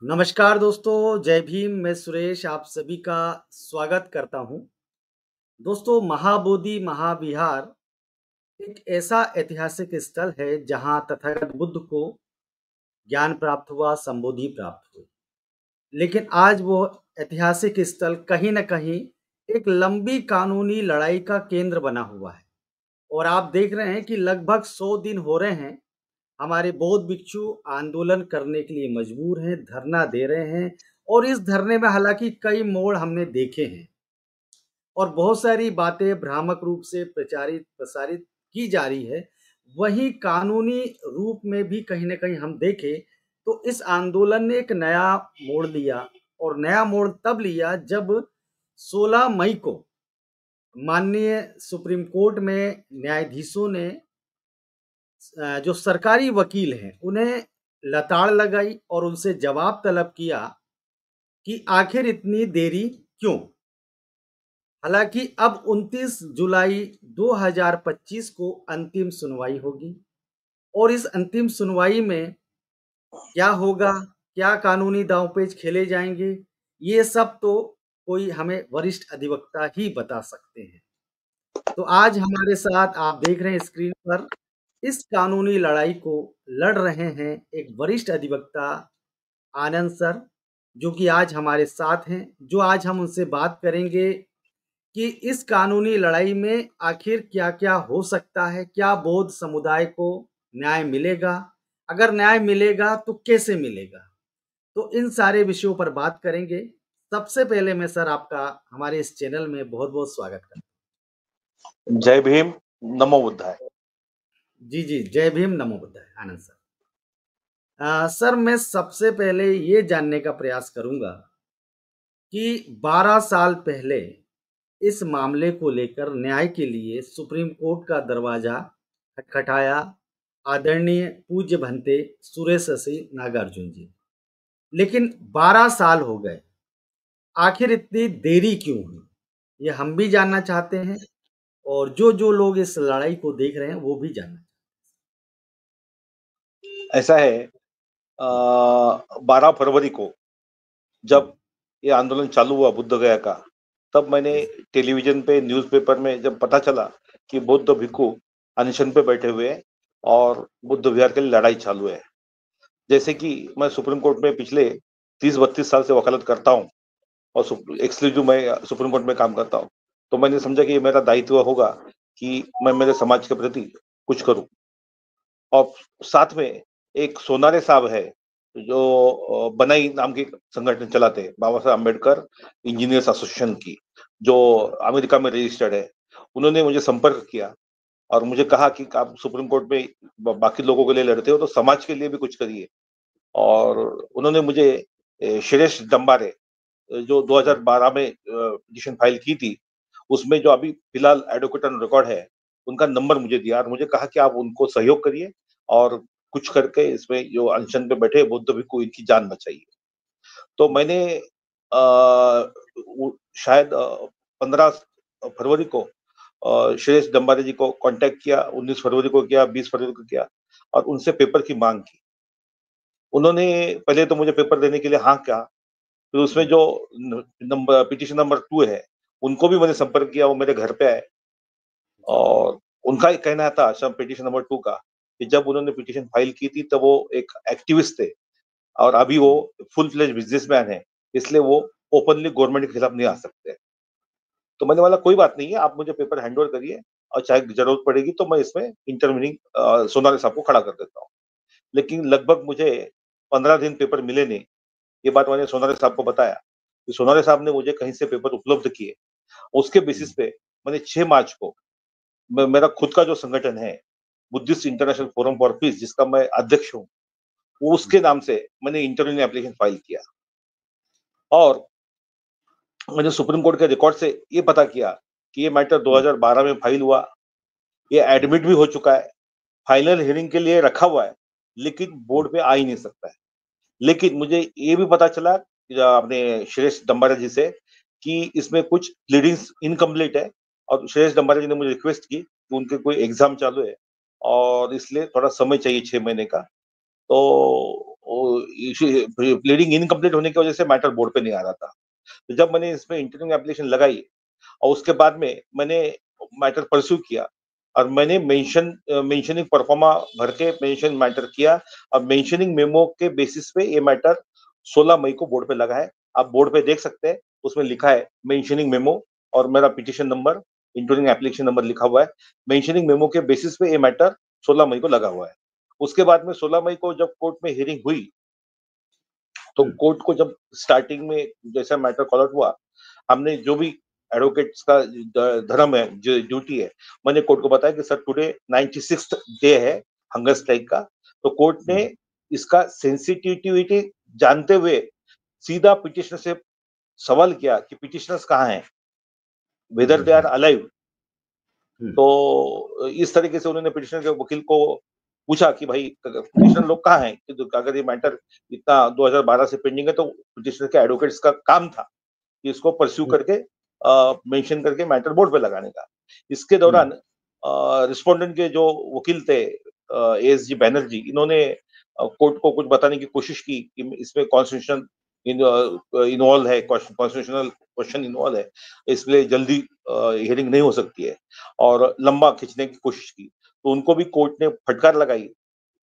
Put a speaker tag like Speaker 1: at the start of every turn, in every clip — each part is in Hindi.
Speaker 1: नमस्कार दोस्तों, जय भीम। मैं सुरेश आप सभी का स्वागत करता हूं। दोस्तों, महाबोधि महाविहार एक ऐसा ऐतिहासिक स्थल है जहां तथागत बुद्ध को ज्ञान प्राप्त हुआ, संबोधि प्राप्त हुई। लेकिन आज वो ऐतिहासिक स्थल कहीं न कहीं एक लंबी कानूनी लड़ाई का केंद्र बना हुआ है। और आप देख रहे हैं कि लगभग 100 दिन हो रहे हैं, हमारे बौद्ध भिक्षु आंदोलन करने के लिए मजबूर हैं, धरना दे रहे हैं। और इस धरने में हालाँकि कई मोड़ हमने देखे हैं और बहुत सारी बातें भ्रामक रूप से प्रचारित प्रसारित की जा रही है। वहीं कानूनी रूप में भी कहीं न कहीं हम देखें तो इस आंदोलन ने एक नया मोड़ लिया। और नया मोड़ तब लिया जब 16 मई को माननीय सुप्रीम कोर्ट में न्यायाधीशों ने जो सरकारी वकील हैं, उन्हें लताड़ लगाई और उनसे जवाब तलब किया कि आखिर इतनी देरी क्यों? हालाँकि अब 29 जुलाई 2025 को अंतिम सुनवाई होगी और इस अंतिम सुनवाई में क्या होगा, क्या कानूनी दांव-पेच खेले जाएँगे, ये सब तो कोई हमें वरिष्ठ अधिवक्ता ही बता सकते हैं। तो आज हमारे साथ आप देख रहे हैं स्क्रीन पर, इस कानूनी लड़ाई को लड़ रहे हैं एक वरिष्ठ अधिवक्ता आनंद सर, जो कि आज हमारे साथ हैं, जो आज हम उनसे बात करेंगे कि इस कानूनी लड़ाई में आखिर क्या-क्या हो सकता है? क्या बौद्ध समुदाय को न्याय मिलेगा? अगर न्याय मिलेगा तो कैसे मिलेगा? तो इन सारे विषयों पर बात करेंगे। सबसे पहले मैं सर आपका हमारे इस चैनल में बहुत-बहुत स्वागत करता
Speaker 2: जय भीम, नमो बुद्धाय।
Speaker 1: हूँ। जी, जी। जय भीम, नमो बुद्धाय। आनंद सर। सर मैं सबसे पहले ये जानने का प्रयास करूँगा कि 12 साल पहले इस मामले को लेकर न्याय के लिए सुप्रीम कोर्ट का दरवाजा खटखटाया आदरणीय पूज्य भंते सुरेश सी नागार्जुन जी। लेकिन 12 साल हो गए, आखिर इतनी देरी क्यों हुई? ये हम भी जानना चाहते हैं और जो लोग इस लड़ाई को देख रहे हैं वो भी जानना।
Speaker 2: ऐसा है, 12 फरवरी को
Speaker 1: हुँ,
Speaker 2: जब ये आंदोलन चालू हुआ बुद्ध गया का, तब मैंने
Speaker 1: जी,
Speaker 2: टेलीविजन पे, न्यूज़पेपर में जब पता चला कि बौद्ध भिक्षु अनशन पे बैठे हुए हैं और बुद्ध विहार के लिए लड़ाई चालू है। जैसे कि मैं सुप्रीम कोर्ट में पिछले 30-32 साल से वकालत करता हूँ और एक्सक्लूसिव मैं सुप्रीम कोर्ट में काम करता हूँ। तो मैंने समझा कि ये मेरा दायित्व होगा कि मैं मेरे समाज के प्रति कुछ करूँ। और साथ में एक सोनारे साहब है जो बनाई नाम की संगठन चलाते हैं, बाबा साहब अम्बेडकर इंजीनियर्स एसोसिएशन की, जो अमेरिका में रजिस्टर्ड है। उन्होंने मुझे संपर्क किया और मुझे कहा कि आप सुप्रीम कोर्ट में बाकी लोगों के लिए लड़ते हो तो समाज के लिए भी कुछ करिए। और उन्होंने मुझे श्रेष्ठ डंबारे जो
Speaker 1: जी,
Speaker 2: 2012 में पिटीशन फाइल की थी, उसमें जो अभी फिलहाल एडवोकेट ऑन रिकॉर्ड है, उनका नंबर मुझे दिया और मुझे कहा कि आप उनको सहयोग करिए और कुछ करके इसमें जो अनशन पे बैठे बुद्ध भिक्षु इनकी जान बचाइए। तो मैंने शायद 15 फरवरी को श्रेष्ठ डंबारे जी को कांटेक्ट किया, 19 फरवरी को किया, 20 फरवरी को किया और उनसे पेपर की मांग की। उन्होंने पहले तो मुझे पेपर देने के लिए हाँ कहा, फिर उसमें
Speaker 1: जी,
Speaker 2: जो नंबर पिटीशन नंबर 2 है, उनको भी मैंने संपर्क किया, वो मेरे घर पे आए।
Speaker 1: जी,
Speaker 2: और उनका एक कहना था सब पिटीशन नंबर 2 का, कि जब उन्होंने पिटीशन फाइल की थी तब वो एक एक्टिविस्ट थे और अभी वो
Speaker 1: जी,
Speaker 2: फुल फ्लेज बिज़नेसमैन है, इसलिए वो ओपनली गवर्नमेंट के खिलाफ नहीं आ सकते। तो मैंने बोला कोई बात नहीं है, आप मुझे पेपर हैंड ओवर करिए और चाहे ज़रूरत पड़ेगी तो मैं इसमें इंटरवेनिंग सोनारे साहब को खड़ा कर देता हूँ। लेकिन लगभग मुझे 15 दिन पेपर मिले नहीं। ये बात मैंने सोनारे साहब को बताया, कि सोनारे साहब ने मुझे कहीं से पेपर उपलब्ध किए। उसके बेसिस
Speaker 1: जी,
Speaker 2: पे मैंने 6 मार्च को मेरा खुद का जो संगठन है, Buddhist international forum for piece जिसका मैं अध्यक्ष हूँ, उसके
Speaker 1: जी,
Speaker 2: नाम से मैंने इंटरव्यू एप्लीकेशन फाइल किया और मैंने सुप्रीम कोर्ट के रिकॉर्ड से ये पता किया कि ये मैटर
Speaker 1: हुँ,
Speaker 2: 2012 में फाइल हुआ, ये
Speaker 1: हुँ,
Speaker 2: एडमिट भी हो चुका है, फाइनल हियरिंग के लिए रखा हुआ है, लेकिन
Speaker 1: हुँ,
Speaker 2: बोर्ड पे आ ही नहीं सकता है। लेकिन मुझे ये भी पता चला अपने श्रेष्ठ डंबारे जी से कि इसमें कुछ प्लीडिंग्स इनकम्प्लीट है और श्रेष्ठ डंबारे जी ने मुझे रिक्वेस्ट की कि उनके कोई एग्जाम चालू है और इसलिए थोड़ा समय चाहिए 6 महीने का। तो प्लीडिंग इनकम्प्लीट होने की वजह से मैटर बोर्ड पे नहीं आ रहा था। तो जब मैंने इसमें इंटरव्यू एप्लीकेशन लगाई और उसके बाद में मैंने मैटर परस्यू किया और मैंने मेंशनिंग परफॉर्मा भर के मेंशन मैटर किया और मेंशनिंग मेमो के बेसिस पे ये मैटर 16 मई को बोर्ड पे लगा है। आप बोर्ड पे देख सकते हैं, उसमें लिखा है मेंशनिंग मेमो और मेरा petition number, including application number लिखा हुआ है। मेंशनिंग मेमो के बेसिस पे ये मैटर 16 मई को लगा हुआ है। उसके बाद में 16 मई को जब कोर्ट में हियरिंग हुई, तो
Speaker 1: हम्म,
Speaker 2: कोर्ट को जब स्टार्टिंग में जैसा मैटर कॉल आउट हुआ, हमने जो भी एडवोकेट्स का धर्म है, जो ड्यूटी है, मैंने कोर्ट को बताया कि सर टुडे 96th डे है हंगर स्ट्राइक का। तो कोर्ट ने
Speaker 1: हम्म,
Speaker 2: इसका सेंसिटिविटी जानते हुए सीधा पिटिशनर से सवाल किया कि पिटिशनर्स कहाँ हैं, whether they are
Speaker 1: hmm,
Speaker 2: alive.
Speaker 1: Hmm,
Speaker 2: तो इस तरीके से उन्होंने पिटिशनर के वकील को पूछा कि भाई पिटिशनर लोग कहाँ हैं, कि अगर ये मैटर इतना 2012 से पेंडिंग है तो पिटिशनर के एडवोकेट्स का काम था कि इसको परस्यू
Speaker 1: हम्म,
Speaker 2: करके मेंशन करके मैटर बोर्ड पे लगाने का। इसके
Speaker 1: हम्म,
Speaker 2: दौरान रिस्पोंडेंट के जो वकील थे एएसजी बैनर्जी, इन्होंने कोर्ट को कुछ बताने की कोशिश की कि इसमें कॉन्स्टिट्यूशन इन्वॉल्व है, कॉन्स्टिट्यूशनल क्वेश्चन इन्वॉल्व है, इसलिए जल्दी हियरिंग नहीं हो सकती है और लंबा खींचने की कोशिश की। तो उनको भी कोर्ट ने फटकार लगाई,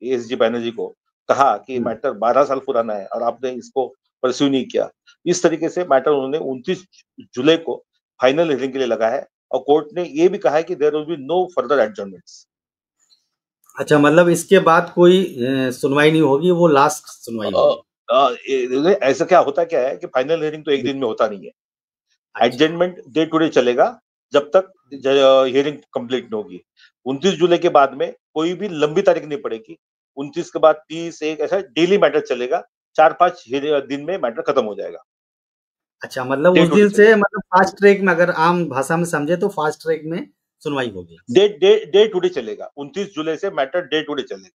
Speaker 2: एएसजी बैनर्जी को, कहा कि
Speaker 1: हम्म।
Speaker 2: मैटर 12 साल पुराना है और आपने इसको परस्यू नहीं किया। इस तरीके से मैटर उन्होंने 29 जुलाई को फाइनल हियरिंग के लिए लगा है और कोर्ट ने ये भी कहा है कि there will be no further adjournments.
Speaker 1: अच्छा, मतलब इसके बाद कोई सुनवाई नहीं होगी, वो लास्ट सुनवाई होगी।
Speaker 2: ऐसा क्या होता क्या है कि फाइनल हियरिंग तो एक
Speaker 1: जी।
Speaker 2: दिन में होता नहीं है।
Speaker 1: अच्छा।
Speaker 2: एडजर्नमेंट डे टू डे चलेगा जब तक हियरिंग कंप्लीट नहीं होगी। 29 जुलाई के बाद में कोई भी लंबी तारीख नहीं पड़ेगी। 29 के बाद 30, एक ऐसा डेली मैटर चलेगा। 4-5 दिन में मैटर खत्म हो जाएगा।
Speaker 1: अच्छा, मतलब
Speaker 2: डे
Speaker 1: उस
Speaker 2: टू डे
Speaker 1: दिन से,
Speaker 2: चलेगा।
Speaker 1: मतलब फास्ट ट्रैक में, अगर आम भाषा में समझे तो फास्ट ट्रैक में सुनवाई होगी।
Speaker 2: डे टू डे चलेगा। 29 जुलाई से मैटर डे टू डे चलेगा।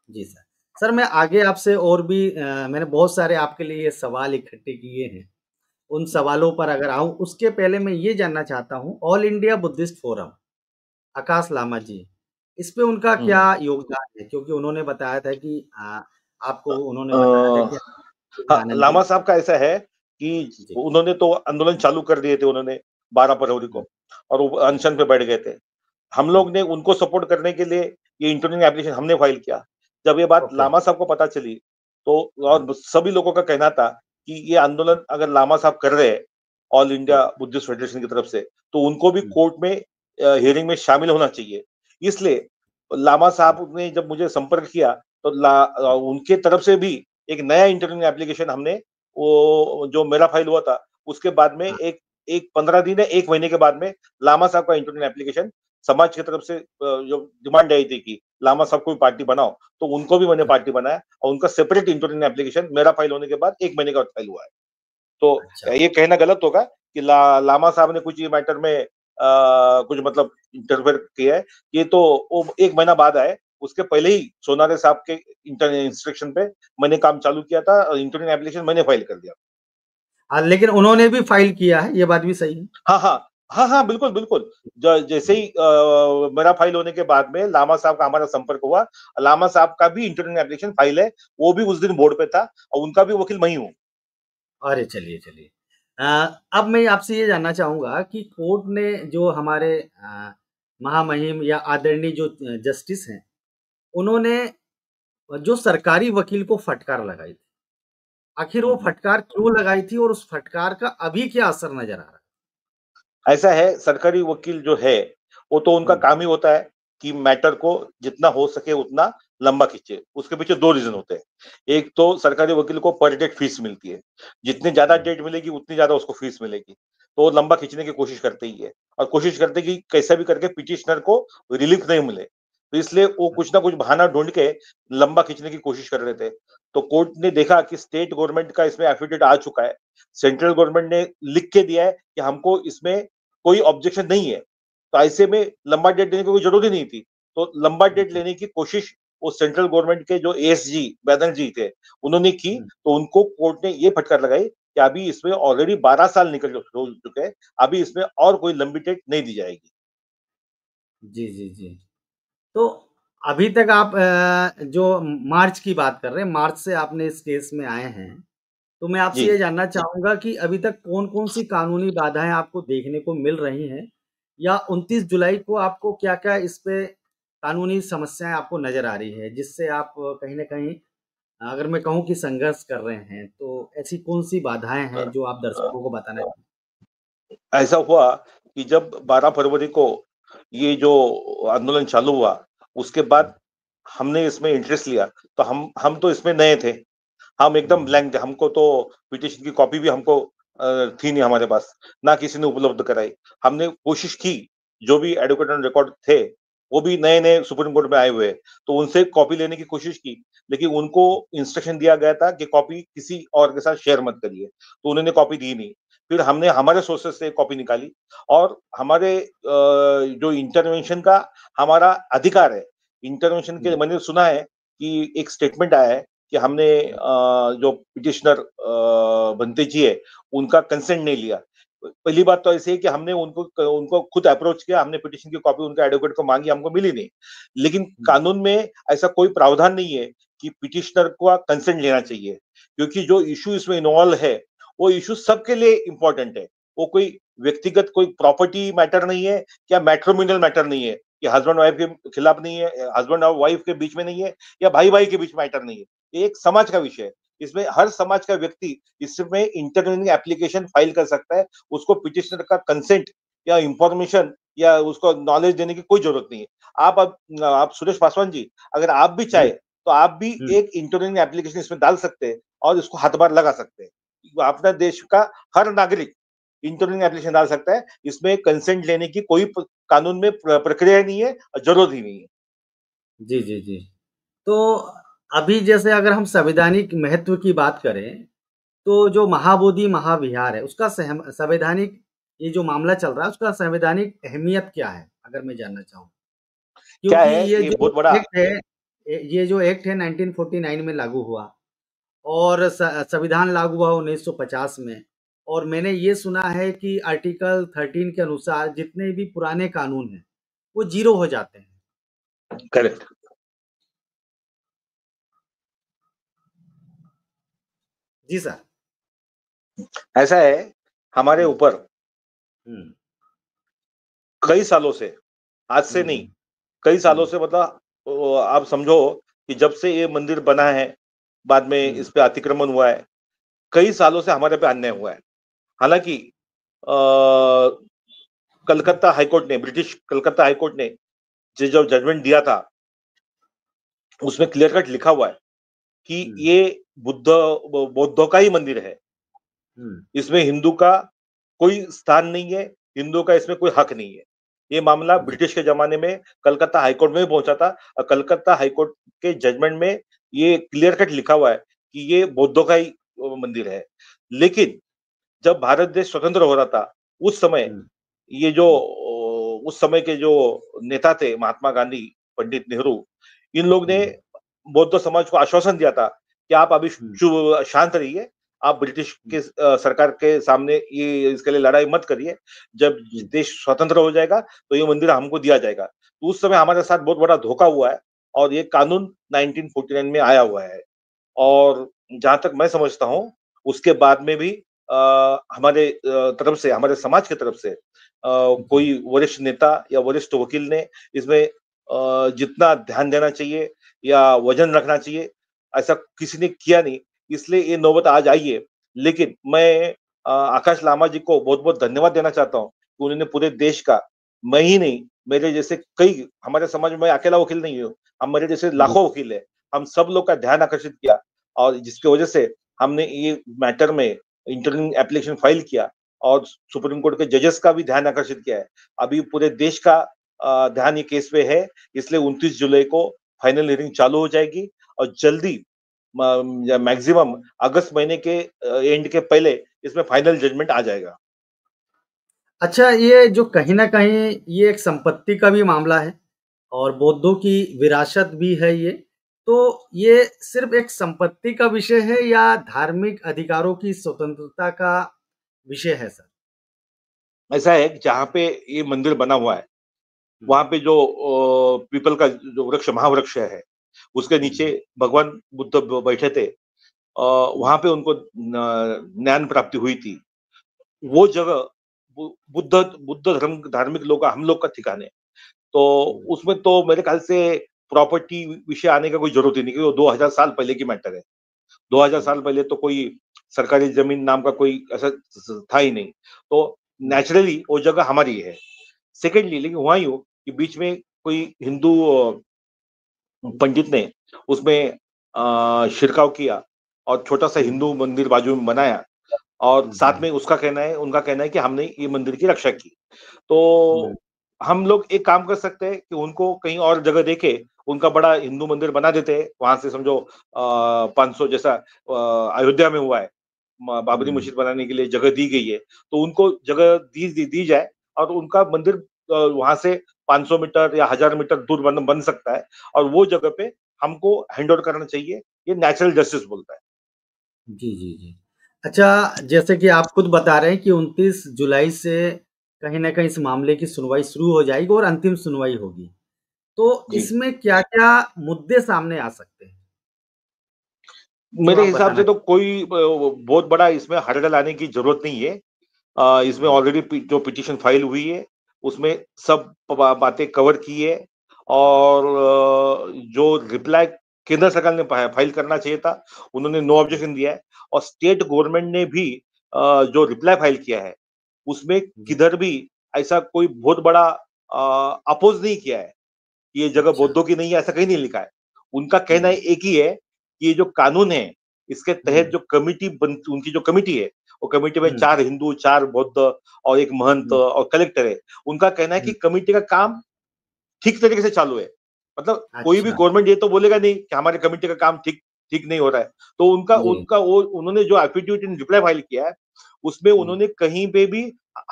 Speaker 1: जी सर। सर, मैं आगे आपसे और भी मैंने बहुत सारे आपके लिए सवाल इकट्ठे किए हैं। उन सवालों पर अगर आऊँ, उसके पहले मैं ये जानना चाहता हूँ, ऑल इंडिया बुद्धिस्ट फोरम, आकाश लामा जी, इस पे उनका क्या
Speaker 2: हम्म।
Speaker 1: योगदान है? क्योंकि उन्होंने बताया था कि आपको उन्होंने बताया था
Speaker 2: अ,
Speaker 1: कि
Speaker 2: हाँ,
Speaker 1: आनंद जी।
Speaker 2: लामा साहब का ऐसा है कि
Speaker 1: जी।
Speaker 2: उन्होंने तो आंदोलन चालू कर दिए थे उन्होंने 12 फरवरी
Speaker 1: हुँ,
Speaker 2: को, और वो
Speaker 1: हुँ,
Speaker 2: अनशन पे बैठ गए थे। हम
Speaker 1: हुँ,
Speaker 2: लोग ने उनको सपोर्ट करने के लिए ये इंटरव्यू एप्लीकेशन हमने फाइल किया। जब ये बात
Speaker 1: ओके।
Speaker 2: लामा साहब को पता चली, तो
Speaker 1: हुँ,
Speaker 2: और सभी लोगों का कहना था कि ये
Speaker 1: हुँ,
Speaker 2: आंदोलन अगर लामा साहब कर रहे हैं ऑल
Speaker 1: हुँ,
Speaker 2: इंडिया बुद्धिस्ट फेडरेशन की तरफ से, तो उनको भी
Speaker 1: हुँ,
Speaker 2: कोर्ट में हियरिंग में शामिल होना चाहिए। इसलिए लामा
Speaker 1: हुँ,
Speaker 2: साहब ने जब मुझे संपर्क किया, तो उनके तरफ से भी एक नया इंटरव्यू एप्लीकेशन हमने, वो जो मेरा फाइल हुआ था उसके बाद में
Speaker 1: हाँ,
Speaker 2: एक एक 15 दिन या 1 महीने के बाद में लामा साहब का इंटरव्यू एप्लीकेशन समाज की तरफ से जो डिमांड आई थी कि लामा साहब को भी पार्टी बनाओ, तो उनको भी मैंने
Speaker 1: हुँ,
Speaker 2: पार्टी बनाया और उनका सेपरेट इंटरव्यू एप्लीकेशन मेरा फाइल होने के बाद 1 महीने का फाइल हुआ है। तो
Speaker 1: अच्छा।
Speaker 2: ये कहना गलत होगा कि लामा साहब ने कुछ ये मैटर में कुछ मतलब इंटरफेयर किया है। ये तो वो 1 महीना बाद आए, उसके पहले ही सोनारे साहब के इंस्ट्रक्शन पे मैंने काम चालू किया था और इंटरव्यू एप्लीकेशन मैंने फाइल कर दिया।
Speaker 1: लेकिन उन्होंने भी फ़ाइल किया है, ये बात भी सही है।
Speaker 2: हाँ, हाँ। हाँ, हाँ, बिल्कुल, बिल्कुल। जैसे
Speaker 1: जी,
Speaker 2: ही मेरा फाइल होने के बाद में लामा साहब का हमारा संपर्क हुआ, लामा साहब का भी इंटरव्यू एप्लीकेशन फाइल है, वो भी उस दिन बोर्ड पे था और उनका भी वकील मैं ही हूँ।
Speaker 1: अरे चलिए, चलिए। अब मैं आपसे ये जानना चाहूँगा कि कोर्ट ने जो हमारे महामहिम या आदरणीय जो जस्टिस हैं, उन्होंने जो सरकारी वकील को फटकार लगाई थी, आखिर
Speaker 2: हुँ,
Speaker 1: वो
Speaker 2: हुँ।
Speaker 1: फटकार क्यों लगाई थी और उस फटकार का अभी क्या असर नज़र आ रहा है?
Speaker 2: ऐसा है, सरकारी वकील जो है, वो तो उनका
Speaker 1: हुँ,
Speaker 2: काम ही होता है कि मैटर को जितना हो सके उतना लंबा खींचे। उसके पीछे 2 रीज़न होते हैं। एक तो सरकारी वकील को पर डेट फीस मिलती है। जितनी ज़्यादा
Speaker 1: हुँ,
Speaker 2: डेट मिलेगी उतनी ज़्यादा उसको फीस मिलेगी। तो वो लंबा खींचने की कोशिश करते ही है और कोशिश करते हैं कि कैसा भी करके पिटिशनर को रिलीफ नहीं मिले। तो इसलिए वो
Speaker 1: हुँ,
Speaker 2: कुछ ना कुछ बहाना ढूँढ के लंबा खींचने की कोशिश कर रहे थे। तो कोर्ट ने देखा कि स्टेट गवर्नमेंट का इसमें एफिडेविट आ चुका है। सेंट्रल गवर्नमेंट ने लिख के दिया है कि हमको इसमें कोई ऑब्जेक्शन नहीं है। तो ऐसे में लंबा डेट देने की कोई जरूरत ही नहीं थी। तो लंबा डेट
Speaker 1: जी,
Speaker 2: लेने की कोशिश वो सेंट्रल गवर्नमेंट के जो एएसजी बैनर्जी थे, उन्होंने की।
Speaker 1: हुँ,
Speaker 2: तो उनको कोर्ट ने ये फटकार लगाई कि अभी इसमें ऑलरेडी 12 साल निकल हो चुके हैं, अभी इसमें और कोई लंबी डेट नहीं दी जाएगी।
Speaker 1: जी, जी, जी। तो अभी तक आप जो मार्च की बात कर रहे हैं, मार्च से आपने इस केस में आए हैं, तो मैं आपसे
Speaker 2: जी।
Speaker 1: ये जानना चाहूँगा कि अभी तक कौन-कौन सी कानूनी बाधाएँ आपको देखने को मिल रही हैं? या 29 जुलाई को आपको क्या-क्या इस पे कानूनी समस्याएँ आपको नज़र आ रही है, जिससे आप कहीं न कहीं अगर मैं कहूँ कि संघर्ष कर रहे हैं, तो ऐसी कौन-सी बाधाएँ
Speaker 2: अ
Speaker 1: हैं जो आप
Speaker 2: अ,
Speaker 1: दर्शकों को बताना चाहें?
Speaker 2: ऐसा हुआ कि जब 12 फरवरी को ये जो आंदोलन चालू हुआ, उसके
Speaker 1: हुँ,
Speaker 2: बाद हमने इसमें इंटरेस्ट लिया, तो हम तो इसमें नए थे। हम एकदम
Speaker 1: हुँ,
Speaker 2: ब्लैंक थे, हमको तो पिटीशन की कॉपी भी हमको थी नहीं हमारे पास, ना किसी ने उपलब्ध कराई। हमने कोशिश की, जो भी एडवोकेट ऑन रिकॉर्ड थे, वो भी नए-नए सुप्रीम कोर्ट में आए हुए हैं, तो उनसे कॉपी लेने की कोशिश की, लेकिन उनको इंस्ट्रक्शन दिया गया था कि कॉपी किसी और के साथ शेयर मत करिए, तो उन्होंने कॉपी दी नहीं। फिर हमने हमारे सोर्सेज़ से कॉपी निकाली और हमारे जो इंटरवेंशन का हमारा अधिकार है, इंटरवेंशन के
Speaker 1: हुँ,
Speaker 2: मैंने सुना है कि एक स्टेटमेंट आया है कि हमने जो पिटिशनर बंते जी है, उनका कंसेंट नहीं लिया। पहली बात तो ऐसी है कि हमने उनको खुद अप्रोच किया, हमने पिटिशन की कॉपी उनके एडवोकेट को माँगी, हमको मिली नहीं। लेकिन
Speaker 1: हुँ,
Speaker 2: कानून में ऐसा कोई प्रावधान नहीं है कि पिटिशनर का कंसेंट लेना चाहिए, क्योंकि जो इश्यू इसमें इन्वॉल्व है, वो इश्यू सबके लिए इम्पोर्टेंट है। वो कोई व्यक्तिगत कोई प्रॉपर्टी मैटर नहीं है या मैट्रिमोनियल मैटर नहीं है, कि हस्बैंड वाइफ के खिलाफ नहीं है, हस्बैंड और वाइफ के बीच में नहीं है या भाई-भाई के बीच मैटर नहीं है। ये एक समाज का विषय है। इसमें हर समाज का व्यक्ति इसमें इंटरवेनिंग एप्लीकेशन फाइल कर सकता है। उसको पिटिशनर का कंसेंट या इंफॉर्मेशन या उसको नॉलेज देने की कोई जरूरत नहीं है। आप सुरेश पासवान जी, अगर आप भी
Speaker 1: जी,
Speaker 2: चाहे तो आप भी
Speaker 1: हुँ,
Speaker 2: एक इंटरवेनिंग एप्लीकेशन इसमें डाल सकते हैं और इसको हाथ-बार लगा सकते हैं। अपना देश का हर नागरिक इंटरवेनिंग एप्लीकेशन डाल सकता है। इसमें कंसेंट लेने की कोई कानून में प्रक्रिया नहीं है और जरूरत ही नहीं है।
Speaker 1: जी, जी, जी। तो अभी जैसे अगर हम संवैधानिक महत्व की बात करें, तो जो महाबोधि महाविहार है, उसका संवैधानिक ये जो मामला चल रहा है, उसका संवैधानिक अहमियत क्या है? अगर मैं जानना चाहूँ?
Speaker 2: क्या
Speaker 1: क्योंकि
Speaker 2: है,
Speaker 1: ये
Speaker 2: ये
Speaker 1: जो
Speaker 2: बहुत बड़ा
Speaker 1: एक्ट है ये जो एक्ट है 1949 में लागू हुआ और संविधान लागू हुआ 1950 में और मैंने ये सुना है कि आर्टिकल 13 के अनुसार जितने भी पुराने कानून हैं, वो ज़ीरो हो जाते हैं।
Speaker 2: करेक्ट।
Speaker 1: जी सर।
Speaker 2: ऐसा है, हमारे
Speaker 1: हुँ,
Speaker 2: ऊपर
Speaker 1: हुँ,
Speaker 2: कई सालों से, आज से नहीं,
Speaker 1: हुँ,
Speaker 2: कई सालों
Speaker 1: हुँ,
Speaker 2: से मतलब आप समझो कि जब से ये मंदिर बना है, बाद में
Speaker 1: हुँ,
Speaker 2: इस पे अतिक्रमण हुआ है, कई सालों से हमारे पे अन्याय हुआ है। हालाँकि अ, कलकत्ता हाई कोर्ट ने, ब्रिटिश कलकत्ता हाई कोर्ट ने जो जजमेंट दिया था, उसमें क्लियर कट लिखा हुआ है कि
Speaker 1: हुँ,
Speaker 2: ये बौद्धों का ही मंदिर है।
Speaker 1: हुँ,
Speaker 2: इसमें हिंदू का कोई स्थान नहीं है, हिंदू का इसमें कोई हक नहीं है। ये मामला
Speaker 1: जी,
Speaker 2: ब्रिटिश के ज़माने में कलकत्ता हाई कोर्ट में भी पहुँचा था और कलकत्ता हाई कोर्ट के जजमेंट में ये क्लियर कट लिखा हुआ है कि ये बौद्धों का ही मंदिर है। लेकिन जब भारत देश स्वतंत्र हो रहा था, उस समय
Speaker 1: हुँ,
Speaker 2: ये जो
Speaker 1: हुँ,
Speaker 2: उस समय के जो नेता थे महात्मा गांधी, पंडित नेहरू, इन लोग ने
Speaker 1: हुँ,
Speaker 2: बौद्ध समाज को आश्वासन दिया था कि आप अभी
Speaker 1: हुँ,
Speaker 2: चुप शांत रहिए, आप ब्रिटिश
Speaker 1: हुँ,
Speaker 2: के सरकार के सामने ये इसके लिए लड़ाई मत करिए। जब
Speaker 1: हुँ,
Speaker 2: देश स्वतंत्र हो जाएगा, तो ये मंदिर हमको दिया जाएगा। तो उस समय हमारे साथ बहुत बड़ा धोखा हुआ है और ये कानून 1949 में आया हुआ है। और जहाँ तक मैं समझता हूँ, उसके बाद में भी हमारे तरफ से, हमारे समाज की तरफ से
Speaker 1: जी।
Speaker 2: कोई वरिष्ठ नेता या वरिष्ठ वकील ने इसमें जितना ध्यान देना चाहिए या वज़न रखना चाहिए, ऐसा किसी ने किया नहीं, इसलिए ये नौबत आज आई है। लेकिन मैं आकाश लामा जी को बहुत-बहुत धन्यवाद देना चाहता हूँ, कि उन्होंने पूरे देश का, मैं ही नहीं, मेरे जैसे कई हमारे समाज में मैं अकेला वकील नहीं हूँ, हम मेरे जैसे
Speaker 1: हुँ,
Speaker 2: लाखों वकील हैं। हम सब लोग का ध्यान आकर्षित किया और जिसकी वजह से हमने ये मैटर में इंटरव्यू एप्लीकेशन फाइल किया और सुप्रीम कोर्ट के जजेस का भी ध्यान आकर्षित किया है। अभी पूरे देश का ध्यान ये केस पे है, इसलिए 29 जुलाई को फाइनल हियरिंग चालू हो जाएगी और जल्दी मैक्सिमम अगस्त महीने के एंड के पहले इसमें फाइनल जजमेंट आ जाएगा।
Speaker 1: अच्छा ये जो कहीं न कहीं ये एक संपत्ति का भी मामला है और बौद्धों की विरासत भी है ये। तो ये सिर्फ़ एक संपत्ति का विषय है या धार्मिक अधिकारों की स्वतंत्रता का विषय है सर?
Speaker 2: ऐसा है कि जहाँ पे ये मंदिर बना हुआ है, वहां पे जो पीपल का जो वृक्ष महावृक्ष है उसके नीचे
Speaker 1: हम्म,
Speaker 2: भगवान बुद्ध बैठे थे।
Speaker 1: हम्म,
Speaker 2: वहां पे उनको ज्ञान प्राप्ति हुई थी। वो जगह बुद्ध बुद्ध धर्म धार्मिक लोग हम लोग का ठिकाने। तो
Speaker 1: हम्म,
Speaker 2: उसमें तो मेरे ख्याल से प्रॉपर्टी विषय आने का कोई जरूरत ही नहीं, क्योंकि वो 2000 साल पहले की मैटर है। 2000
Speaker 1: हम्म,
Speaker 2: साल पहले तो कोई सरकारी जमीन नाम का कोई ऐसा था ही नहीं। तो
Speaker 1: हम्म,
Speaker 2: नेचुरली वो जगह हमारी है। सेकेंडली, लेकिन हुआ यूं कि बीच में कोई हिंदू पंडित ने उसमें छिड़काव किया और छोटा सा
Speaker 1: हम्म,
Speaker 2: हिंदू मंदिर बाजू में बनाया। और साथ
Speaker 1: हम्म,
Speaker 2: में उसका कहना है, उनका कहना है कि हमने ये मंदिर की रक्षा की।
Speaker 1: हम्म,
Speaker 2: तो हम लोग एक काम कर सकते हैं कि उनको कहीं और जगह देके उनका बड़ा हिंदू मंदिर बना देते हैं वहां से, समझो 500 जैसा अयोध्या में हुआ है। बाबरी
Speaker 1: हम्म,
Speaker 2: मस्जिद बनाने के लिए जगह दी गई है, तो उनको जगह दी जाए और उनका मंदिर वहां से 500 मीटर या 1000 मीटर दूर बन सकता है। और वो जगह पे हमको हैंड ओवर करना चाहिए। ये नेचुरल जस्टिस बोलता है।
Speaker 1: जी, जी, जी। अच्छा, जैसे कि आप खुद बता रहे हैं कि 29 जुलाई से कहीं न कहीं इस मामले की सुनवाई शुरू हो जाएगी और अंतिम सुनवाई होगी। तो
Speaker 2: जी,
Speaker 1: इसमें क्या-क्या मुद्दे सामने आ सकते हैं, जो
Speaker 2: मेरे
Speaker 1: आप
Speaker 2: हिसाब से
Speaker 1: बताना
Speaker 2: तो कोई बहुत बड़ा इसमें हर्डल आने की जरूरत नहीं है। इसमें
Speaker 1: हुँ,
Speaker 2: ऑलरेडी जो पिटीशन फाइल हुई है उसमें सब बातें कवर की है। और जो रिप्लाई केंद्र सरकार ने फाइल करना चाहिए था, उन्होंने नो
Speaker 1: हुँ,
Speaker 2: ऑब्जेक्शन दिया है। और स्टेट गवर्नमेंट ने भी जो रिप्लाई फाइल किया है उसमें
Speaker 1: जी,
Speaker 2: किधर भी ऐसा कोई बहुत बड़ा अपोज नहीं किया है। ये जगह
Speaker 1: अच्छा।
Speaker 2: बौद्धों की नहीं है ऐसा कहीं नहीं लिखा है। उनका कहना
Speaker 1: हुँ,
Speaker 2: एक ही है कि ये जो कानून है इसके
Speaker 1: हुँ,
Speaker 2: तहत जो कमिटी बन उनकी जो कमिटी है, वो कमिटी में
Speaker 1: हुँ,
Speaker 2: 4 हिंदू, 4 बौद्ध और एक महंत
Speaker 1: हुँ,
Speaker 2: और कलेक्टर है। उनका कहना है कि
Speaker 1: हुँ,
Speaker 2: कमिटी का काम ठीक तरीके से चालू है। मतलब कोई भी
Speaker 1: अच्छा,
Speaker 2: गवर्नमेंट ये तो बोलेगा नहीं कि हमारे कमिटी का काम ठीक ठीक नहीं हो रहा है। तो उनका
Speaker 1: जी,
Speaker 2: उनका वो उन्होंने जो एफिडेविट इन रिप्लाई फाइल किया है उसमें
Speaker 1: हुँ,
Speaker 2: उन्होंने कहीं पे भी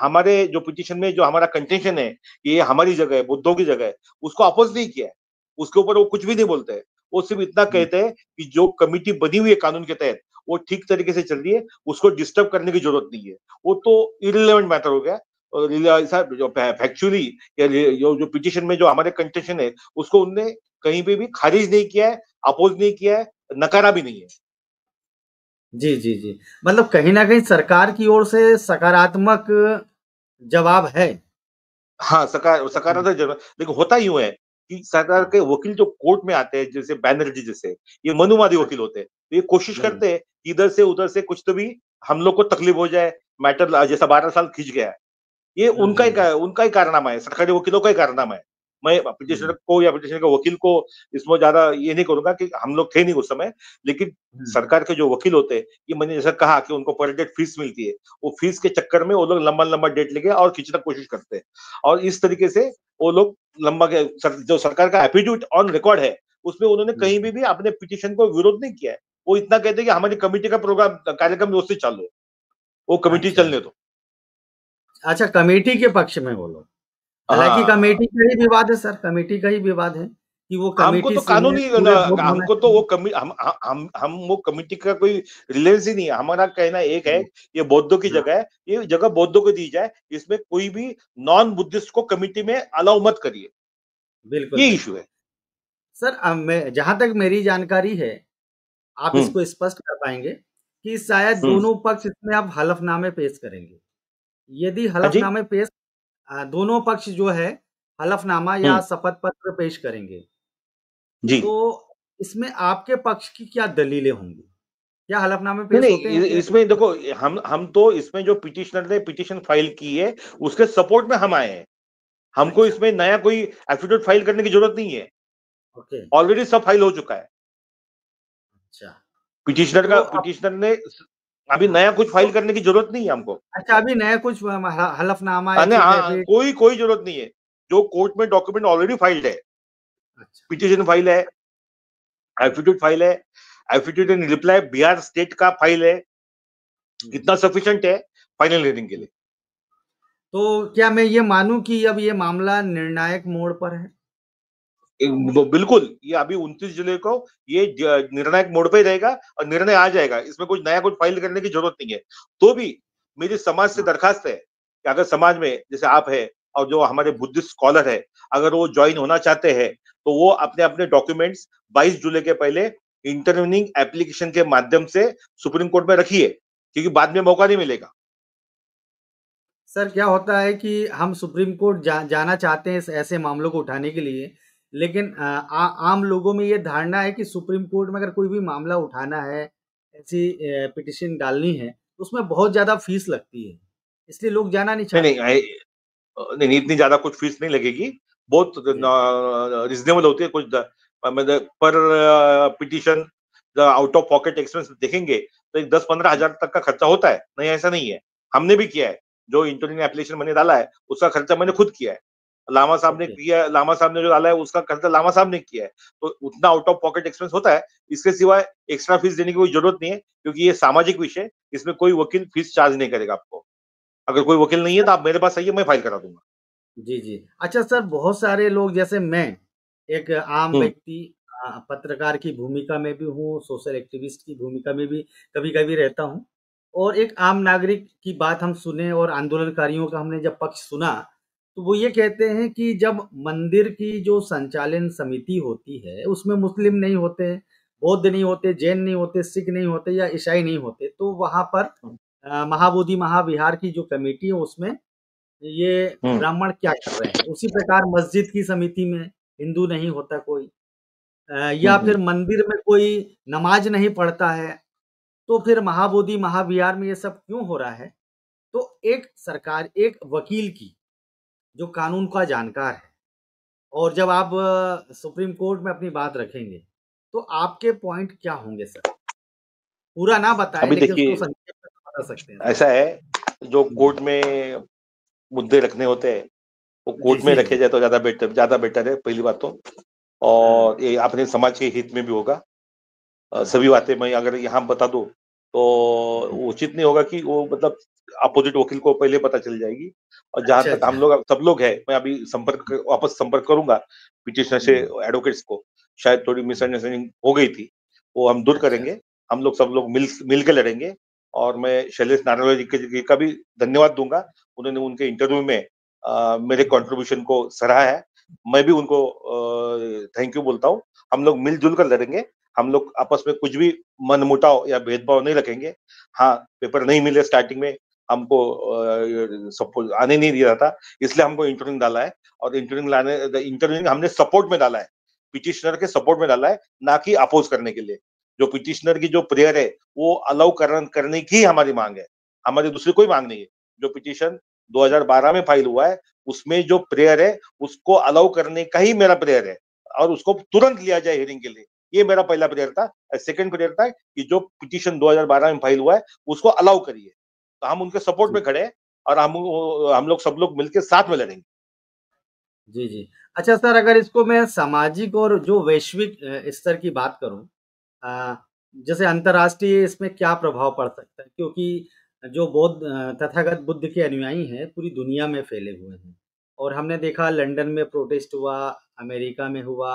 Speaker 2: हमारे जो पिटीशन में जो हमारा कंटेंशन है कि ये हमारी जगह है, बुद्धों की जगह है, उसको अपोज नहीं किया है। उसके ऊपर वो कुछ भी नहीं बोलते हैं। वो सिर्फ इतना
Speaker 1: हुँ,
Speaker 2: कहते हैं कि जो कमिटी बनी हुई है कानून के तहत वो ठीक तरीके से चल रही है, उसको डिस्टर्ब करने की जरूरत नहीं है। वो तो इरिलेवेंट मैटर हो गया। और ऐसा जो फैक्चुअली या जो पिटीशन में जो हमारे कंटेंशन है उसको उनने कहीं पे भी खारिज नहीं किया है, अपोज नहीं किया है, नकारा भी नहीं है।
Speaker 1: जी, जी, जी। मतलब कहीं न कहीं सरकार की ओर से सकारात्मक जवाब है।
Speaker 2: हाँ, सकारात्मक जरूर, लेकिन होता यूं है कि सरकार के वकील जो कोर्ट में आते हैं, जैसे बैनर्जी जैसे, ये मनुवादी वकील होते हैं, तो ये कोशिश
Speaker 1: हुँ,
Speaker 2: करते हैं कि इधर से उधर से कुछ तो भी हम लोग को तकलीफ हो जाए। मैटर जैसा 12 साल खींच गया है, ये
Speaker 1: हुँ, हुँ,
Speaker 2: उनका ही कारनामा है, सरकारी वकीलों का ही कारनामा है। मैं पिटिशनर
Speaker 1: हुँ,
Speaker 2: को या पिटिशनर के वकील को इसमें ज्यादा ये नहीं करूंगा कि हम लोग थे नहीं उस समय। लेकिन
Speaker 1: हुँ,
Speaker 2: सरकार के जो वकील होते हैं, ये मैंने जैसा कहा कि उनको पर डेट फीस मिलती है, वो फीस के चक्कर में वो लोग लंबा लंबा डेट लेके और खींचने की कोशिश करते हैं। और इस तरीके से वो लोग जो सरकार का एफिडेविट ऑन रिकॉर्ड है उसमें उन्होंने
Speaker 1: हुँ,
Speaker 2: कहीं भी अपने पिटिशन को विरोध नहीं किया है। वो इतना कहते हैं कि हमारी कमेटी का प्रोग्राम कार्यक्रम व्यवस्थित चालू है, वो कमेटी
Speaker 1: अच्छा।
Speaker 2: चलने दो।
Speaker 1: अच्छा, कमेटी के पक्ष में वो लोग। हालाँकि
Speaker 2: हाँ,
Speaker 1: कमेटी का ही विवाद है सर, कमेटी का ही विवाद है कि वो
Speaker 2: हमको
Speaker 1: कमेटी
Speaker 2: तो
Speaker 1: से में
Speaker 2: कानूनी
Speaker 1: पूरे वोट होना
Speaker 2: हमको तो वो
Speaker 1: चाहिए।
Speaker 2: कमी हम वो कमिटी का कोई रिलेवेंस ही नहीं है। हमारा कहना एक है,
Speaker 1: हुँ,
Speaker 2: ये बौद्धों की
Speaker 1: हाँ,
Speaker 2: जगह है, ये जगह बौद्धों को दी जाए, इसमें कोई भी नॉन बुद्धिस्ट को कमिटी में अलाउ मत करिए।
Speaker 1: बिल्कुल,
Speaker 2: ये इशू
Speaker 1: बिल्कुल।
Speaker 2: है।
Speaker 1: सर मैं जहाँ तक मेरी जानकारी है, आप
Speaker 2: हम्म,
Speaker 1: इसको स्पष्ट कर पाएँगे कि शायद
Speaker 2: हम्म।
Speaker 1: दोनों पक्ष इसमें आप हलफ़नामे पेश करेंगे। यदि
Speaker 2: हाँ जी।
Speaker 1: हलफ़नामे पेश दोनों पक्ष जो है हलफ़नामा या
Speaker 2: हम्म।
Speaker 1: शपथ पत्र पेश करेंगे,
Speaker 2: जी।
Speaker 1: तो इसमें आपके पक्ष की क्या दलीलें होंगी? क्या हलफ़नामे
Speaker 2: नहीं
Speaker 1: पेश होते
Speaker 2: नहीं,
Speaker 1: हैं क्या?
Speaker 2: इसमें देखो, हम तो इसमें जो पिटिशनर ने पिटिशन फाइल की है उसके सपोर्ट में हम आए हैं। हमको
Speaker 1: अच्छा,
Speaker 2: इसमें नया कोई एफिडेविट फाइल करने की जरूरत नहीं है।
Speaker 1: ओके,
Speaker 2: ऑलरेडी सब फाइल हो चुका है।
Speaker 1: अच्छा। तो अब
Speaker 2: पिटिशनर ने अभी
Speaker 1: हाँ,
Speaker 2: नया कुछ
Speaker 1: तो
Speaker 2: फाइल करने की जरूरत नहीं है हमको।
Speaker 1: अच्छा अभी नया कुछ हलफ़नामा
Speaker 2: हाँ, हाँ,
Speaker 1: एफ़िडेविट
Speaker 2: कोई कोई जरूरत नहीं है। जो कोर्ट में डॉक्यूमेंट ऑलरेडी फाइल्ड है,
Speaker 1: अच्छा,
Speaker 2: पिटिशन फाइल है, एफिडेविट फाइल है, एफिडेविट इन रिप्लाई बिहार स्टेट का फाइल है,
Speaker 1: हुँ।
Speaker 2: इतना सफिशिएंट है फाइनल हियरिंग के लिए।
Speaker 1: तो क्या मैं ये मानूँ कि अब ये मामला निर्णायक मोड़ पर है?
Speaker 2: बिल्कुल, ये अभी 29 जुलाई को ये निर्णायक मोड़ पे ही रहेगा और निर्णय आ जाएगा। इसमें कुछ नया कुछ फाइल करने की जरूरत नहीं है। तो भी मेरी समाज से
Speaker 1: हाँ,
Speaker 2: दरखास्त है कि अगर समाज में जैसे आप है और जो हमारे बुद्धिस्ट स्कॉलर है, अगर वो ज्वाइन होना चाहते हैं तो वो अपने अपने डॉक्यूमेंट्स 22 जुलाई के पहले इंटरव्यूनिंग एप्लीकेशन के माध्यम से सुप्रीम कोर्ट में रखिए, क्योंकि बाद में मौका नहीं मिलेगा।
Speaker 1: सर क्या होता है कि हम सुप्रीम कोर्ट जाना चाहते हैं ऐसे मामलों को उठाने के लिए, लेकिन आम लोगों में ये धारणा है कि सुप्रीम कोर्ट में अगर कोई भी मामला उठाना है, ऐसी पिटिशन डालनी है, तो उसमें बहुत ज़्यादा फीस लगती है, इसलिए लोग जाना नहीं
Speaker 2: नहीं
Speaker 1: चाहते।
Speaker 2: नहीं, नहीं इतनी ज्यादा कुछ फीस नहीं लगेगी, बहुत
Speaker 1: जी,
Speaker 2: रिजनेबल होती है। कुछ मतलब पर petition out of pocket expense देखेंगे तो एक 10-15 हजार तक का खर्चा होता है। नहीं ऐसा नहीं है, हमने भी किया है। जो इंटरव्यू एप्लीकेशन मैंने डाला है उसका खर्चा मैंने खुद किया है। लामा साहब ने
Speaker 1: ओके,
Speaker 2: किया है, लामा साहब ने जो डाला है उसका खर्चा लामा साहब ने किया है। तो उतना आउट ऑफ पॉकेट एक्सपेंस होता है। इसके सिवाय एक्स्ट्रा फीस देने की कोई जरूरत नहीं है, क्योंकि ये सामाजिक विषय, इसमें कोई वकील फीस चार्ज नहीं करेगा आपको। अगर कोई वकील नहीं है तो आप मेरे पास आइए, मैं फाइल करा दूंगा।
Speaker 1: जी, जी। अच्छा सर, बहुत सारे लोग जैसे मैं, एक आम
Speaker 2: हम्म।
Speaker 1: व्यक्ति पत्रकार की भूमिका में भी हूँ, सोशल एक्टिविस्ट की भूमिका में भी कभी-कभी रहता हूँ और एक आम नागरिक की बात हम सुने और आंदोलनकारियों का हमने जब पक्ष सुना, तो वो ये कहते हैं कि जब मंदिर की जो संचालन समिति होती है, उसमें मुस्लिम नहीं होते, बौद्ध नहीं होते, जैन नहीं होते, सिख नहीं होते या ईसाई नहीं होते, तो वहाँ पर महाबोधि महाविहार की जो कमेटी है उसमें ये
Speaker 2: हम्म।
Speaker 1: ब्राह्मण क्या कर रहे हैं? उसी प्रकार मस्जिद की समिति में हिंदू नहीं होता कोई, या
Speaker 2: हम्म।
Speaker 1: फिर मंदिर में कोई नमाज़ नहीं पढ़ता है, तो फिर महाबोधि महाविहार में ये सब क्यों हो रहा है? तो एक वकील की जो कानून का जानकार है और जब आप सुप्रीम कोर्ट में अपनी बात रखेंगे, तो आपके पॉइंट क्या होंगे सर? पूरा ना बताएँ
Speaker 2: अभी
Speaker 1: लेकिन उसको
Speaker 2: देखिए,
Speaker 1: संक्षेप में तो बता सकते हैं सर।
Speaker 2: ऐसा है, जो
Speaker 1: जी।
Speaker 2: कोर्ट में मुद्दे रखने होते हैं वो
Speaker 1: जी,
Speaker 2: कोर्ट में
Speaker 1: जी,
Speaker 2: रखे
Speaker 1: जी।
Speaker 2: जाए तो ज्यादा बेटर है, पहली बात तो।
Speaker 1: हाँ,
Speaker 2: और ये अपने समाज के हित में भी होगा।
Speaker 1: हाँ।
Speaker 2: सभी बातें मैं अगर यहाँ बता दूं तो
Speaker 1: जी।
Speaker 2: उचित नहीं होगा कि वो मतलब अपोजिट वकील को पहले पता चल जाएगी। और जहां
Speaker 1: अच्छा,
Speaker 2: तक हम
Speaker 1: अच्छा।
Speaker 2: लोग सब लोग हैं, मैं अभी वापस संपर्क करूंगा पिटिशनर से,
Speaker 1: हुँ,
Speaker 2: एडवोकेट्स को। शायद थोड़ी
Speaker 1: हुँ।
Speaker 2: मिसअंडरस्टैंडिंग हो गई थी, वो हम दूर
Speaker 1: अच्छा।
Speaker 2: करेंगे। हम लोग सब लोग मिल के लड़ेंगे। और मैं शैलेश नारायण जी का भी धन्यवाद दूंगा। उन्होंने उनके इंटरव्यू में मेरे कंट्रीब्यूशन को सराहा है। मैं भी उनको थैंक यू बोलता हूँ। हम लोग मिलजुल कर लड़ेंगे। हम लोग आपस में कुछ भी मनमुटाव या भेदभाव नहीं रखेंगे। हाँ, पेपर नहीं मिले स्टार्टिंग में, हमको सपोर्ट आने नहीं दिया था, इसलिए हमको इंटरव्यू डाला है। और इंटरव्यू हमने सपोर्ट में डाला है, पिटिशनर के सपोर्ट में डाला है, ना कि अपोज करने के लिए। जो पिटिशनर की जो प्रेयर है वो अलाउ करने की हमारी मांग है, हमारी दूसरी कोई मांग नहीं है। जो पिटिशन 2012 में फाइल हुआ है उसमें जो प्रेयर है उसको अलाउ करने का ही मेरा प्रेयर है, और उसको तुरंत लिया जाए हियरिंग के लिए। ये मेरा पहला प्रेयर था। सेकंड प्रेयर था कि जो पिटीशन 2012 में फाइल हुआ है उसको अलाउ करिए। तो हम उनके सपोर्ट
Speaker 1: जी,
Speaker 2: में खड़े हैं, और हम लोग सब लोग मिलकर साथ में लड़ेंगे।
Speaker 1: जी, जी। अच्छा सर, अगर इसको मैं सामाजिक और जो वैश्विक स्तर की बात करूँ, अ, जैसे अंतर्राष्ट्रीय इसमें क्या प्रभाव पड़ सकता है? क्योंकि जो तथागत बुद्ध के अनुयायी हैं, पूरी दुनिया में फैले हुए हैं और हमने देखा लंदन में प्रोटेस्ट हुआ, अमेरिका में हुआ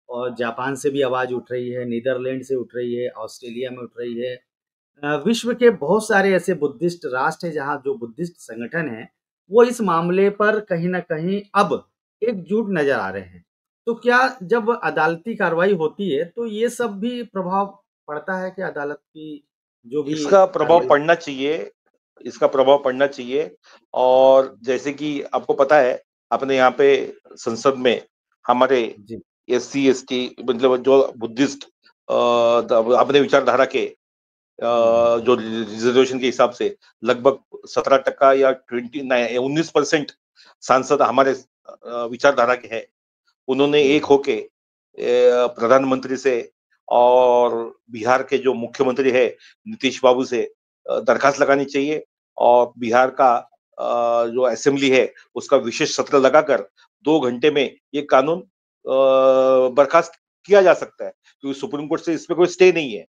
Speaker 1: और जापान से भी आवाज़ उठ रही है, नीदरलैंड से उठ रही है, ऑस्ट्रेलिया में उठ रही है। विश्व के बहुत सारे ऐसे बुद्धिस्ट राष्ट्र हैं जहाँ जो बुद्धिस्ट संगठन हैं, वो इस मामले पर कहीं न कहीं अब एकजुट नज़र आ रहे हैं। तो क्या जब अदालती कार्रवाई होती है, तो ये सब भी प्रभाव पड़ता है कि अदालत की जो भी
Speaker 2: इसका प्रभाव
Speaker 1: कार्रवाई?
Speaker 2: पड़ना चाहिए, इसका प्रभाव पड़ना चाहिए। और जैसे कि आपको पता है, अपने यहाँ पे संसद में हमारे
Speaker 1: जी।
Speaker 2: SC ST मतलब जो बुद्धिस्ट अपने विचारधारा के
Speaker 1: हुँ, हुँ।
Speaker 2: जो रिजर्वेशन के हिसाब से लगभग 17% या 19% सांसद हमारे विचारधारा के हैं। उन्होंने
Speaker 1: हुँ,
Speaker 2: एक
Speaker 1: हुँ।
Speaker 2: होके प्रधानमंत्री से और बिहार के जो मुख्यमंत्री है नीतीश बाबू से दरखास्त लगानी चाहिए। और बिहार का जो असेंबली है उसका विशेष सत्र लगाकर 2 घंटे में ये कानून बर्खास्त किया जा सकता है, क्योंकि सुप्रीम कोर्ट से इसमें कोई स्टे नहीं है।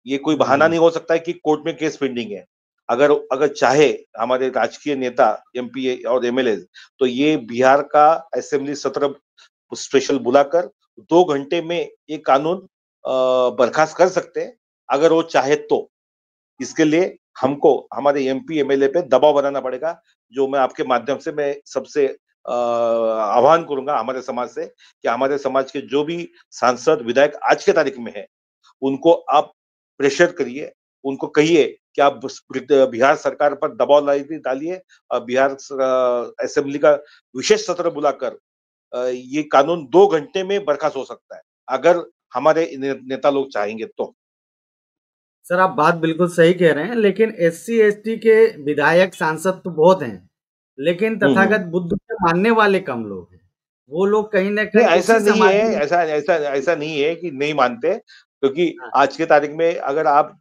Speaker 2: ये कोई
Speaker 1: हुँ,
Speaker 2: बहाना
Speaker 1: हुँ।
Speaker 2: नहीं हो सकता है कि कोर्ट में केस पेंडिंग है। अगर अगर चाहे हमारे राजकीय नेता MP और MLA, तो ये बिहार का असेंबली सत्र स्पेशल बुलाकर 2 घंटे में ये कानून बर्खास्त कर सकते हैं, अगर वो चाहे तो। इसके लिए हमको हमारे MP MLA पे दबाव बनाना पड़ेगा, जो मैं आपके माध्यम से मैं सबसे आह्वान करूंगा हमारे समाज से कि हमारे समाज के जो भी सांसद विधायक आज के तारीख में है, उनको आप प्रेशर करिए, उनको कहिए कि आप बिहार सरकार पर दबाव डालिए और बिहार असेंबली का विशेष सत्र बुलाकर ये कानून 2 घंटे में बर्खास्त हो सकता है, अगर हमारे नेता लोग चाहेंगे तो।
Speaker 1: सर आप बात बिल्कुल सही कह रहे हैं, लेकिन एससी एसटी के विधायक सांसद तो बहुत हैं, लेकिन तथागत बुद्ध के मानने वाले कम लोग हैं। वो लोग कहीं न
Speaker 2: नहीं,
Speaker 1: कहीं
Speaker 2: ऐसा
Speaker 1: उसी
Speaker 2: नहीं है,
Speaker 1: समाज में।
Speaker 2: ऐसा ऐसा ऐसा नहीं है कि नहीं मानते, क्योंकि
Speaker 1: हाँ,
Speaker 2: आज के तारीख में अगर आप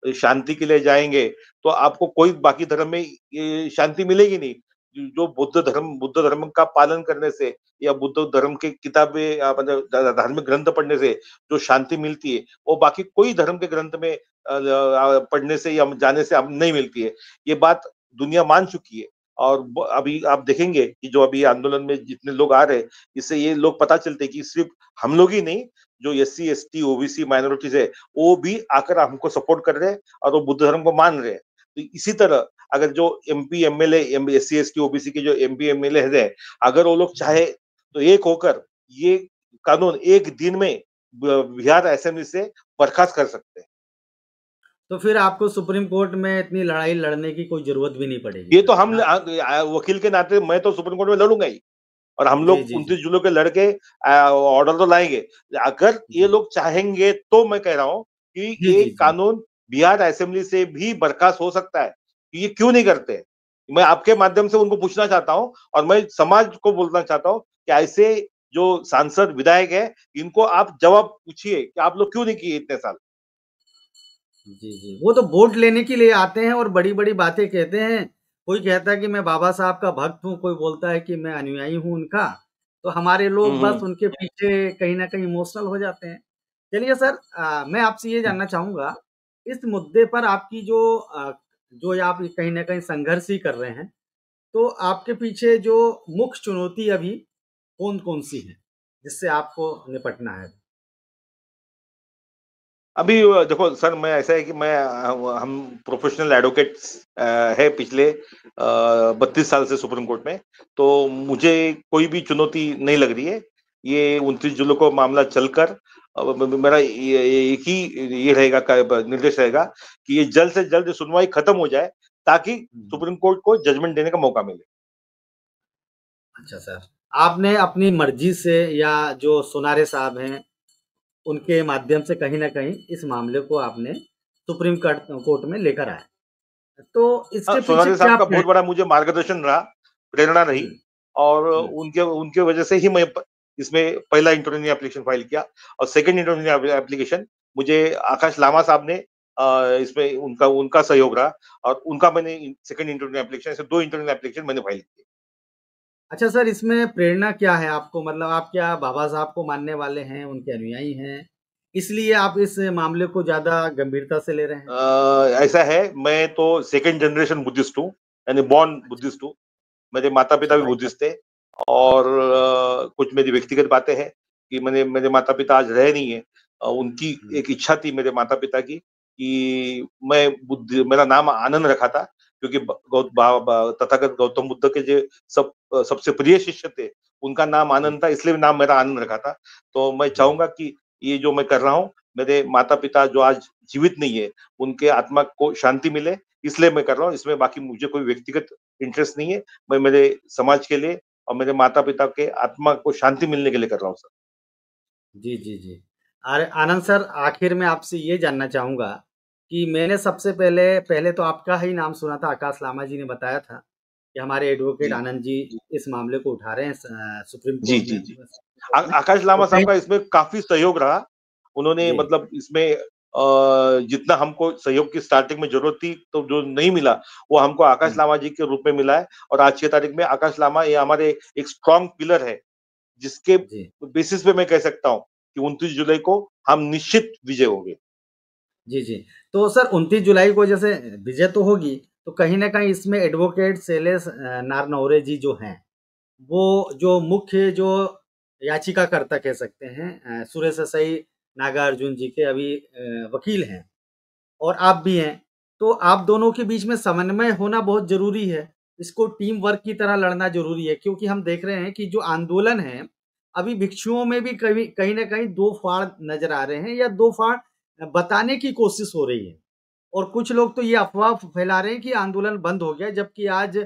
Speaker 2: शांति के लिए जाएंगे तो आपको कोई बाकी धर्म में ये शांति मिलेगी नहीं। जो बुद्ध धर्म का पालन करने से या बुद्ध धर्म की किताबें मतलब धार्मिक ग्रंथ पढ़ने से जो शांति मिलती है, वो बाकी कोई धर्म के ग्रंथ में पढ़ने से या जाने से अब नहीं मिलती है। ये बात दुनिया मान चुकी है। और अभी आप देखेंगे कि जो अभी आंदोलन में जितने लोग आ रहे हैं, इससे ये लोग पता चलते हैं कि सिर्फ हम लोग ही नहीं, जो एससी एसटी ओबीसी माइनॉरिटीज है, वो भी आकर हमको सपोर्ट कर रहे हैं और वो बुद्ध धर्म को मान रहे हैं। तो इसी तरह अगर जो MP MLA SC ST OBC के जो एमपी एमएलए है, अगर वो लोग चाहे तो एक होकर ये कानून एक दिन में बिहार असेंबली से बर्खास्त कर सकते हैं।
Speaker 1: तो फिर आपको सुप्रीम कोर्ट में इतनी लड़ाई लड़ने की कोई ज़रूरत भी नहीं पड़ेगी
Speaker 2: ये
Speaker 1: फिर,
Speaker 2: तो
Speaker 1: है
Speaker 2: हम
Speaker 1: ना?
Speaker 2: वकील के नाते मैं तो सुप्रीम कोर्ट में लड़ूंगा ही, और हम
Speaker 1: जी,
Speaker 2: लोग
Speaker 1: जी, जी।
Speaker 2: 29 जुलाई के लड़के ऑर्डर तो लाएंगे। अगर ये
Speaker 1: जी।
Speaker 2: लोग चाहेंगे तो मैं कह रहा हूं कि
Speaker 1: जी,
Speaker 2: ये
Speaker 1: जी, जी।
Speaker 2: कानून बिहार असेंबली से भी बर्खास्त हो सकता है। ये क्यों नहीं करते? मैं आपके माध्यम से उनको पूछना चाहता हूं, और मैं समाज को बोलना चाहता हूं कि ऐसे जो सांसद विधायक है, इनको आप जवाब पूछिए कि आप लोग क्यों नहीं किए इतने साल।
Speaker 1: जी, जी। वो तो वोट लेने के लिए आते हैं और बड़ी-बड़ी बातें कहते हैं। कोई कहता है कि मैं बाबा साहब का भक्त हूँ, कोई बोलता है कि मैं अनुयायी हूँ उनका। तो हमारे लोग बस उनके पीछे कहीं न कहीं इमोशनल हो जाते हैं। चलिए सर, मैं आपसे ये जानना चाहूँगा, इस मुद्दे पर आपकी जो आप कहीं न कहीं संघर्ष ही कर रहे हैं, तो आपके पीछे जो मुख्य चुनौती अभी कौन-कौन सी है, जिससे आपको निपटना है?
Speaker 2: अभी देखो सर, मैं ऐसा है कि मैं हम प्रोफेशनल एडवोकेट्स है पिछले 32 साल से सुप्रीम कोर्ट में। तो मुझे कोई भी चुनौती नहीं लग रही है। ये 29 जुलाई को मामला चलकर मेरा एक ही ये रहेगा निर्देश रहेगा कि ये जल्द से जल्द सुनवाई खत्म हो जाए, ताकि
Speaker 1: हुँ।
Speaker 2: सुप्रीम कोर्ट को जजमेंट देने का मौका मिले।
Speaker 1: अच्छा सर, आपने अपनी मर्ज़ी से या जो सुनारे साहब हैं, उनके माध्यम से कहीं न कहीं इस मामले को आपने सुप्रीम कोर्ट में लेकर आए। तो इसके पीछे
Speaker 2: सोनारी साहब
Speaker 1: क्या
Speaker 2: का
Speaker 1: प्रे
Speaker 2: बहुत बड़ा मुझे मार्गदर्शन रहा, प्रेरणा रही।
Speaker 1: हुँ,
Speaker 2: और
Speaker 1: हुँ।
Speaker 2: उनके उनके वजह से ही मैं इसमें पहला इंटरव्यू एप्लीकेशन फाइल किया, और सेकंड इंटरव्यू एप्लीकेशन मुझे आकाश लामा साहब ने इसमें उनका उनका सहयोग रहा, और उनका मैंने सेकंड इंटरव्यू एप्लीकेशन, ऐसे 2 इंटरव्यू एप्लीकेशन मैंने फाइल किए।
Speaker 1: अच्छा सर, इसमें प्रेरणा क्या है आपको? मतलब आप क्या बाबा साहब को मानने वाले हैं, उनके अनुयायी हैं, इसलिए आप इस मामले को ज़्यादा गंभीरता से ले रहे हैं?
Speaker 2: ऐसा है, मैं तो सेकंड जनरेशन बुद्धिस्ट हूँ, यानी बॉर्न
Speaker 1: अच्छा,
Speaker 2: बुद्धिस्ट हूँ। मेरे माता
Speaker 1: अच्छा
Speaker 2: पिता भी
Speaker 1: भाई साहब।
Speaker 2: बुद्धिस्ट थे। और कुछ मेरी व्यक्तिगत बातें हैं कि मैंने मेरे माता पिता आज रहे नहीं है। उनकी
Speaker 1: हुँ,
Speaker 2: एक इच्छा थी मेरे माता पिता की कि मैं बुद्ध मेरा नाम आनंद रखा था, क्योंकि तथागत गौतम बुद्ध के जो सबसे प्रिय शिष्य थे, उनका नाम
Speaker 1: जी।
Speaker 2: आनंद था, इसलिए नाम मेरा आनंद रखा था। तो मैं
Speaker 1: जी,
Speaker 2: चाहूंगा कि ये जो मैं कर रहा हूँ, मेरे माता पिता जो आज जीवित नहीं है, उनके आत्मा को शांति मिले, इसलिए मैं कर रहा हूँ। इसमें बाकी मुझे कोई व्यक्तिगत इंटरेस्ट नहीं है। मैं मेरे समाज के लिए और मेरे माता-पिता के आत्मा को शांति मिलने के लिए कर रहा हूँ सर।
Speaker 1: जी, जी, जी। अरे आनंद सर, आखिर में आपसे ये जानना चाहूँगा कि मैंने सबसे पहले पहले तो आपका ही नाम सुना था, आकाश लामा जी ने बताया था कि हमारे एडवोकेट
Speaker 2: जी,
Speaker 1: आनंद जी इस मामले को उठा रहे हैं सुप्रीम
Speaker 2: जी,
Speaker 1: कोर्ट में
Speaker 2: जी, जी।
Speaker 1: कोर्ट में।
Speaker 2: आकाश
Speaker 1: तो
Speaker 2: लामा साहब
Speaker 1: कहीं
Speaker 2: का इसमें काफ़ी सहयोग रहा। उन्होंने
Speaker 1: जी,
Speaker 2: मतलब इसमें जितना हमको सहयोग की स्टार्टिंग में ज़रूरत थी, तो जो नहीं मिला, वो हमको आकाश
Speaker 1: हुँ,
Speaker 2: लामा जी के रूप में मिला है। और आज की तारीख में आकाश लामा ये हमारे एक स्ट्रॉन्ग पिलर है, जिसके
Speaker 1: जी।
Speaker 2: बेसिस पे मैं कह सकता हूँ कि 29 जुलाई को हम निश्चित विजय होंगे।
Speaker 1: जी, जी। तो सर 29 जुलाई को जैसे विजय तो होगी, तो कहीं न कहीं इसमें एडवोकेट शैलेश नारनौरे जी जो हैं, वो जो मुख्य जो याचिकाकर्ता कह सकते हैं, सुरेश ससाई नागार्जुन जी के अभी वकील हैं और आप भी हैं। तो आप दोनों के बीच में समन्वय होना बहुत ज़रूरी है। इसको टीम वर्क की तरह लड़ना ज़रूरी है, क्योंकि हम देख रहे हैं कि जो आंदोलन है, अभी भिक्षुओं में भी कभी कहीं न कहीं 2 फाड़ नज़र आ रहे हैं या 2 फाड़ बताने की कोशिश हो रही है। और कुछ लोग तो ये अफ़वाह फैला रहे हैं कि आंदोलन बंद हो गया, जबकि आज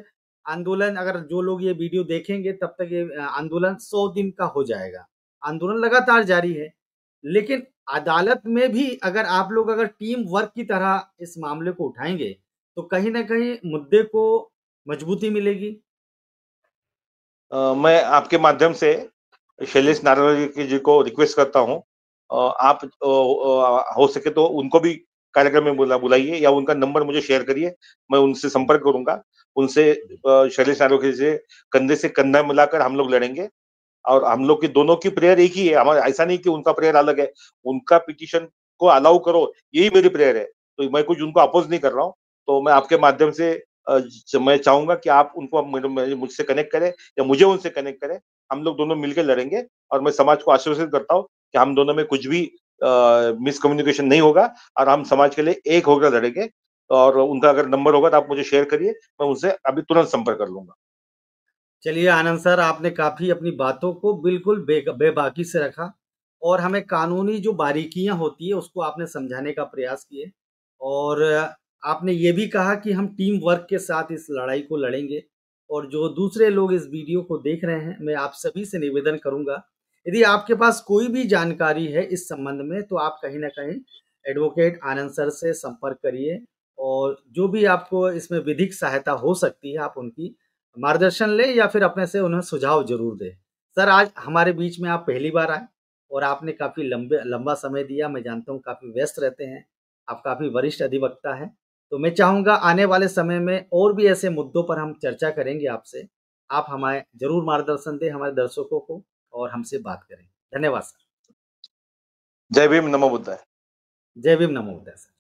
Speaker 1: आंदोलन, अगर जो लोग ये वीडियो देखेंगे तब तक ये आंदोलन 100 दिन का हो जाएगा। आंदोलन लगातार जारी है। लेकिन अदालत में भी अगर आप लोग अगर टीम वर्क की तरह इस मामले को उठाएँगे, तो कहीं न कहीं मुद्दे को मजबूती मिलेगी।
Speaker 2: मैं आपके माध्यम से शैलेश नारायण जी को रिक्वेस्ट करता हूँ, आप हो सके तो उनको भी कार्यक्रम में बुलाइए या उनका नंबर मुझे शेयर करिए, मैं उनसे संपर्क करूंगा। उनसे शैलेश नारायण जी से कंधे से कंधा मिलाकर हम लोग लड़ेंगे। और हम लोग की दोनों की प्रेयर एक ही है, हमारा ऐसा नहीं कि उनका प्रेयर अलग है। उनका पिटीशन को अलाउ करो, यही मेरी प्रेयर है। तो मैं कुछ उनको अपोज नहीं कर रहा हूँ। तो मैं आपके माध्यम से मैं चाहूंगा कि आप उनको मुझसे कनेक्ट करें या मुझे उनसे कनेक्ट करें। हम लोग दोनों मिलकर लड़ेंगे और मैं समाज को आश्वस्त करता हूँ कि हम दोनों में कुछ भी मिसकम्युनिकेशन नहीं होगा और हम समाज के लिए एक होकर लड़ेंगे। और उनका अगर नंबर होगा तो आप मुझे शेयर करिए, मैं उनसे अभी तुरंत संपर्क कर लूंगा।
Speaker 1: चलिए आनंद सर, आपने काफ़ी अपनी बातों को बिल्कुल बेबाकी से रखा और हमें कानूनी जो बारीकियाँ होती हैं उसको आपने समझाने का प्रयास किए। और आपने ये भी कहा कि हम टीम वर्क के साथ इस लड़ाई को लड़ेंगे। और जो दूसरे लोग इस वीडियो को देख रहे हैं, मैं आप सभी से निवेदन करूँगा, यदि आपके पास कोई भी जानकारी है इस संबंध में, तो आप कहीं न कहीं एडवोकेट आनंद सर से संपर्क करिए और जो भी आपको इसमें विधिक सहायता हो सकती है, आप उनकी मार्गदर्शन लें या फिर अपने से उन्हें सुझाव ज़रूर दें। सर, आज हमारे बीच में आप पहली बार आए और आपने काफ़ी लंबा समय दिया। मैं जानता हूँ काफ़ी व्यस्त रहते हैं, आप काफ़ी वरिष्ठ अधिवक्ता हैं। तो मैं चाहूँगा आने वाले समय में और भी ऐसे मुद्दों पर हम चर्चा करेंगे आपसे। आप हमें ज़रूर मार्गदर्शन दें, हमारे दर्शकों को, और हमसे बात करें। धन्यवाद सर।
Speaker 2: जय भीम, नमो बुद्धाय।
Speaker 1: जय भीम, नमो बुद्धाय सर।